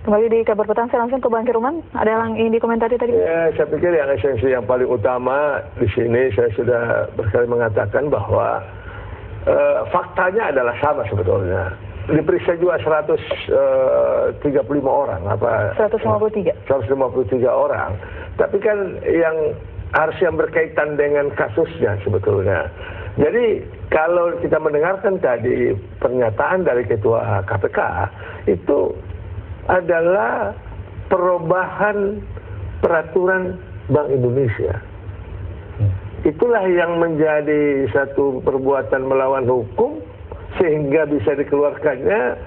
Kembali di Kabar Petang, saya langsung ke Bang Kiruman. Ada yang ingin dikomentari tadi? Ya, saya pikir yang esensi yang paling utama di sini saya sudah berkali mengatakan bahwa faktanya adalah sama sebetulnya. Diperiksa juga 135 orang, 153 orang. Tapi kan yang harus yang berkaitan dengan kasusnya sebetulnya. Jadi kalau kita mendengarkan tadi pernyataan dari Ketua KPK itu adalah perubahan peraturan Bank Indonesia. Itulah yang menjadi satu perbuatan melawan hukum sehingga bisa dikeluarkannya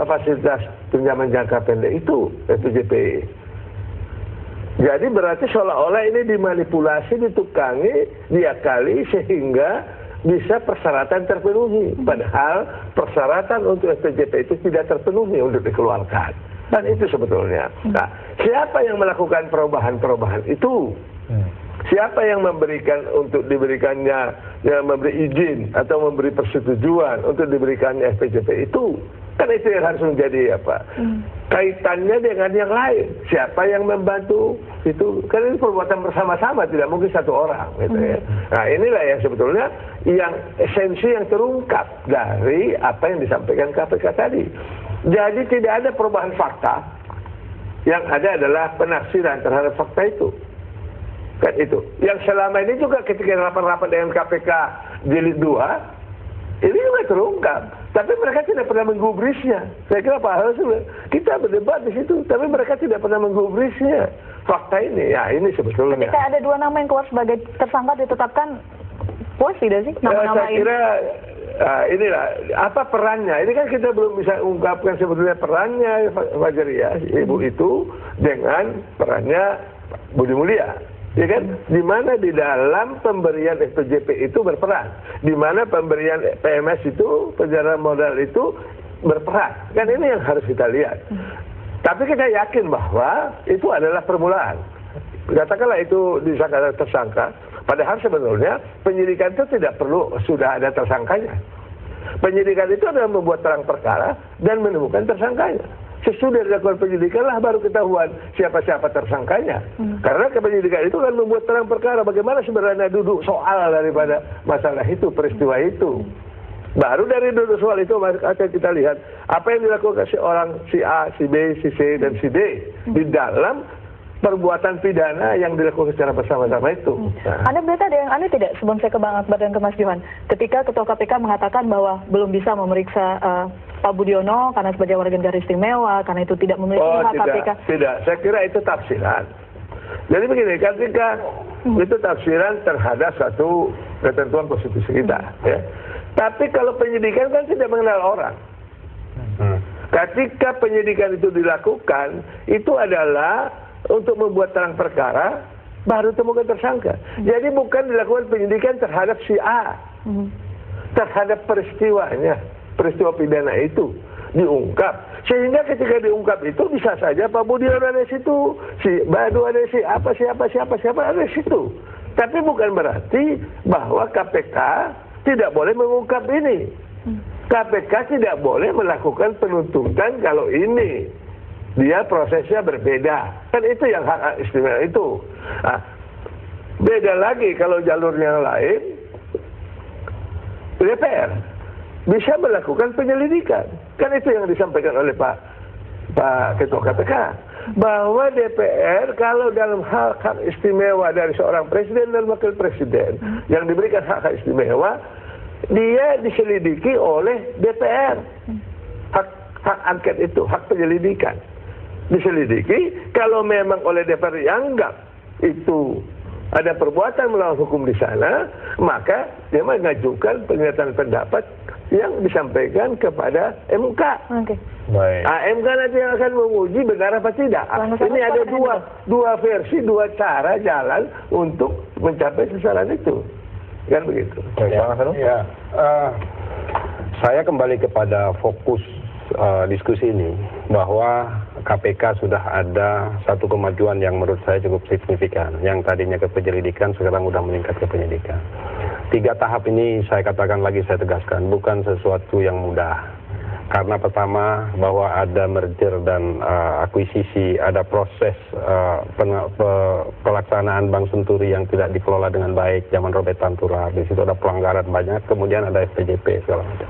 fasilitas pinjaman jangka pendek itu, FPJP. Jadi berarti seolah-olah ini dimanipulasi, ditukangi, diakali sehingga bisa persyaratan terpenuhi. Padahal persyaratan untuk FPJP itu tidak terpenuhi untuk dikeluarkan. Dan itu sebetulnya. Nah, siapa yang melakukan perubahan-perubahan itu? Siapa yang memberikan untuk diberikannya, yang memberi izin atau memberi persetujuan untuk diberikannya FPJP itu? Kan itu yang harus menjadi apa? Kaitannya dengan yang lain. Siapa yang membantu itu? Kan ini perbuatan bersama-sama, tidak mungkin satu orang, gitu ya. Nah, inilah yang sebetulnya yang esensi yang terungkap dari apa yang disampaikan KPK tadi. Jadi tidak ada perubahan fakta, yang ada adalah penafsiran terhadap fakta itu. Kan itu. Yang selama ini juga ketika rapat-rapat dengan KPK jilid 2, ini juga terungkap. Tapi mereka tidak pernah menggubrisnya. Saya kira Pak Haris, kita berdebat di situ, tapi mereka tidak pernah menggubrisnya. Fakta ini, ya ini sebetulnya. Ketika ada dua nama yang keluar sebagai tersangka ditetapkan, puas tidak sih nama-nama saya kira inilah apa perannya. Ini kan kita belum bisa ungkapkan sebetulnya perannya Fajar ya, ibu itu dengan perannya Budi Mulia. Ya kan, di mana di dalam pemberian FPJP itu berperan, di mana pemberian PMS itu, penjara modal itu berperan. Kan ini yang harus kita lihat. Tapi kita yakin bahwa itu adalah permulaan. Katakanlah itu disangka tersangka, padahal sebetulnya penyidikan itu tidak perlu sudah ada tersangkanya. Penyidikan itu adalah membuat terang perkara dan menemukan tersangkanya. Sesudah dilakukan penyidikan lah baru ketahuan siapa-siapa tersangkanya. Karena penyidikan itu kan membuat terang perkara bagaimana sebenarnya duduk soal daripada masalah itu, peristiwa itu. Baru dari duduk soal itu akan kita lihat apa yang dilakukan si orang, si A, si B, si C, dan si D di dalam perbuatan pidana yang dilakukan secara bersama-sama itu. Anda melihat ada yang aneh tidak sebelum saya ke Bang Akbar dan ke Mas Johan? Ketika Ketua KPK mengatakan bahwa belum bisa memeriksa Pak Budiono karena sebagai warga negara istimewa, karena itu tidak memiliki hak KPK. Tidak, saya kira itu tafsiran. Jadi begini, ketika itu tafsiran terhadap satu ketentuan konstitusi kita. Ya. Tapi kalau penyidikan kan tidak mengenal orang. Ketika penyidikan itu dilakukan, itu adalah untuk membuat terang perkara, baru temukan tersangka. Jadi bukan dilakukan penyidikan terhadap si A, terhadap peristiwanya, peristiwa pidana itu diungkap. Sehingga ketika diungkap itu bisa saja Pak Budiono ada di situ, si Badu ada di situ, siapa ada di situ. Tapi bukan berarti bahwa KPK tidak boleh mengungkap ini. KPK tidak boleh melakukan penuntutan kalau ini dia prosesnya berbeda. Kan itu yang hak istimewa itu. Nah, beda lagi kalau jalurnya lain, DPR bisa melakukan penyelidikan. Kan itu yang disampaikan oleh Pak Ketua KPK. Bahwa DPR kalau dalam hak istimewa dari seorang presiden dan wakil presiden yang diberikan hak istimewa, dia diselidiki oleh DPR. Hak angket itu, hak penyelidikan. Diselidiki, kalau memang oleh DPR dianggap itu ada perbuatan melawan hukum di sana, maka dia mengajukan pernyataan pendapat yang disampaikan kepada MK. Baik. Nah, MK nanti yang akan menguji benar apa tidak. Ini ada dua versi, dua cara jalan untuk mencapai sasaran itu. Kan begitu. Ya, saya kembali kepada fokus diskusi ini, bahwa KPK sudah ada satu kemajuan yang menurut saya cukup signifikan. Yang tadinya ke penyelidikan sekarang sudah meningkat ke penyidikan. 3 tahap ini saya katakan lagi, saya tegaskan, bukan sesuatu yang mudah. Karena pertama bahwa ada merger dan akuisisi, ada proses pelaksanaan Bank Senturi yang tidak dikelola dengan baik zaman Robert Tantura. Di situ ada pelanggaran banyak, kemudian ada FPJP segala macam.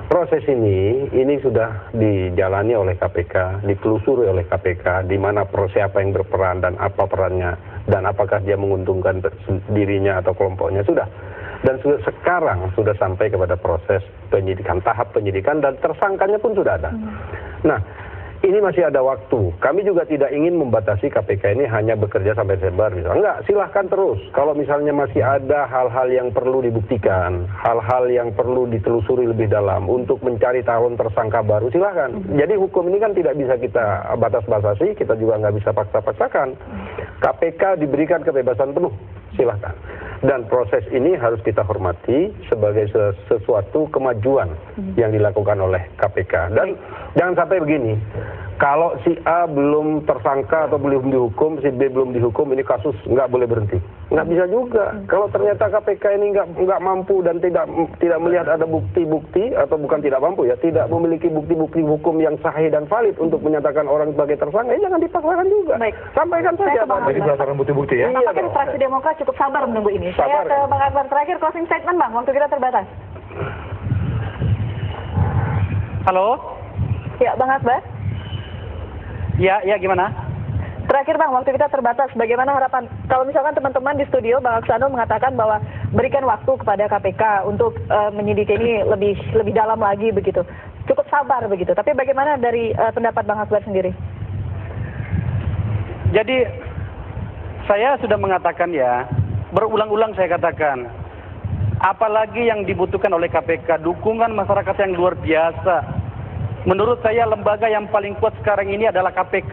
Proses ini sudah dijalani oleh KPK, ditelusuri oleh KPK, di mana siapa yang berperan dan apa perannya, dan apakah dia menguntungkan dirinya atau kelompoknya, sudah. Dan sekarang sudah sampai kepada proses penyidikan, tahap penyidikan, dan tersangkanya pun sudah ada. Nah, ini masih ada waktu. Kami juga tidak ingin membatasi KPK ini hanya bekerja sampai Desember. Enggak, silahkan terus. Kalau misalnya masih ada hal-hal yang perlu dibuktikan, hal-hal yang perlu ditelusuri lebih dalam untuk mencari calon tersangka baru, silahkan. Jadi hukum ini kan tidak bisa kita batas-batasi, kita juga nggak bisa paksa-paksakan. KPK diberikan kebebasan penuh, silahkan. Dan proses ini harus kita hormati sebagai sesuatu kemajuan yang dilakukan oleh KPK. Dan jangan sampai begini, kalau si A belum tersangka atau belum dihukum, si B belum dihukum, ini kasus nggak boleh berhenti. Nggak bisa juga. Kalau ternyata KPK ini nggak mampu dan tidak melihat ada bukti-bukti, atau bukan tidak mampu ya, tidak memiliki bukti-bukti hukum yang sahih dan valid untuk menyatakan orang sebagai tersangka, jangan dipaksakan juga. Baik. Sampaikan saja. Jadi berdasarkan bukti-bukti ya. Apakah fraksi Demokrat cukup sabar menunggu ini? Saya ke Bang Akbar terakhir, closing statement Bang, waktu kita terbatas. Halo? Ya, Bang Akbar. Ya gimana? Terakhir Bang, waktu kita terbatas. Bagaimana harapan, kalau misalkan teman-teman di studio, Bang Aksanul mengatakan bahwa berikan waktu kepada KPK untuk menyidik ini lebih dalam lagi begitu. Cukup sabar begitu. Tapi bagaimana dari pendapat Bang Akbar sendiri? Jadi saya sudah mengatakan ya, berulang-ulang saya katakan, apalagi yang dibutuhkan oleh KPK, dukungan masyarakat yang luar biasa. Menurut saya lembaga yang paling kuat sekarang ini adalah KPK,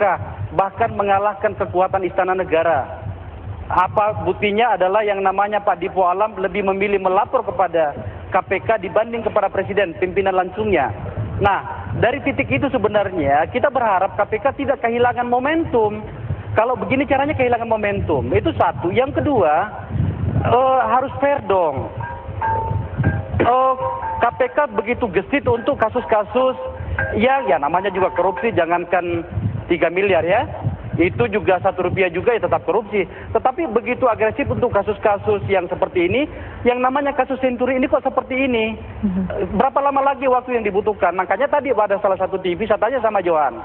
bahkan mengalahkan kekuatan Istana Negara. Apa buktinya adalah yang namanya Pak Dipo Alam lebih memilih melapor kepada KPK dibanding kepada Presiden, pimpinan langsungnya. Nah, dari titik itu sebenarnya kita berharap KPK tidak kehilangan momentum. Kalau begini caranya kehilangan momentum, itu satu. Yang kedua, harus fair dong. KPK begitu gesit untuk kasus-kasus yang ya namanya juga korupsi, jangankan 3 miliar ya, itu juga 1 rupiah juga ya tetap korupsi. Tetapi begitu agresif untuk kasus-kasus yang seperti ini, yang namanya kasus Senturi ini kok seperti ini. Berapa lama lagi waktu yang dibutuhkan? Makanya tadi pada salah satu TV saya tanya sama Johan,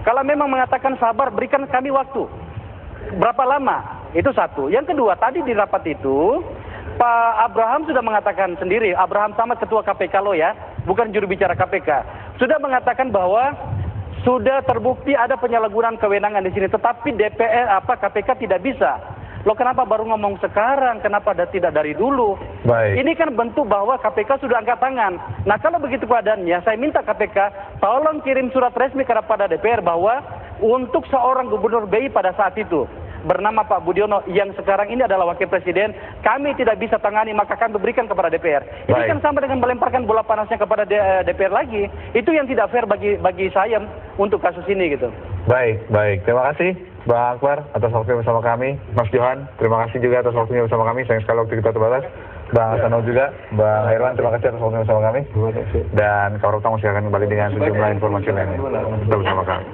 kalau memang mengatakan sabar, berikan kami waktu. Berapa lama? Itu satu. Yang kedua, tadi di rapat itu Pak Abraham sudah mengatakan sendiri, Abraham Samad ketua KPK lo ya, bukan juru bicara KPK, sudah mengatakan bahwa sudah terbukti ada penyalahgunaan kewenangan di sini, tetapi KPK tidak bisa. Lo kenapa baru ngomong sekarang? Kenapa tidak dari dulu? Baik. Ini kan bentuk bahwa KPK sudah angkat tangan. Nah, kalau begitu keadaannya, saya minta KPK tolong kirim surat resmi kepada DPR bahwa untuk seorang gubernur BI pada saat itu bernama Pak Budiono yang sekarang ini adalah wakil presiden, kami tidak bisa tangani, maka kami berikan kepada DPR. Ini kan sama dengan melemparkan bola panasnya kepada DPR lagi. Itu yang tidak fair bagi saya untuk kasus ini gitu. Baik. Terima kasih Bang Akbar atas waktunya bersama kami. Mas Johan, terima kasih juga atas waktunya bersama kami. Sayang sekali waktu kita terbatas. Bang Aksanul juga, Bang Herwan, terima kasih atas waktunya bersama kami. Dan kawan utama masih akan kembali dengan sejumlah informasi lainnya. Tetap bersama kami.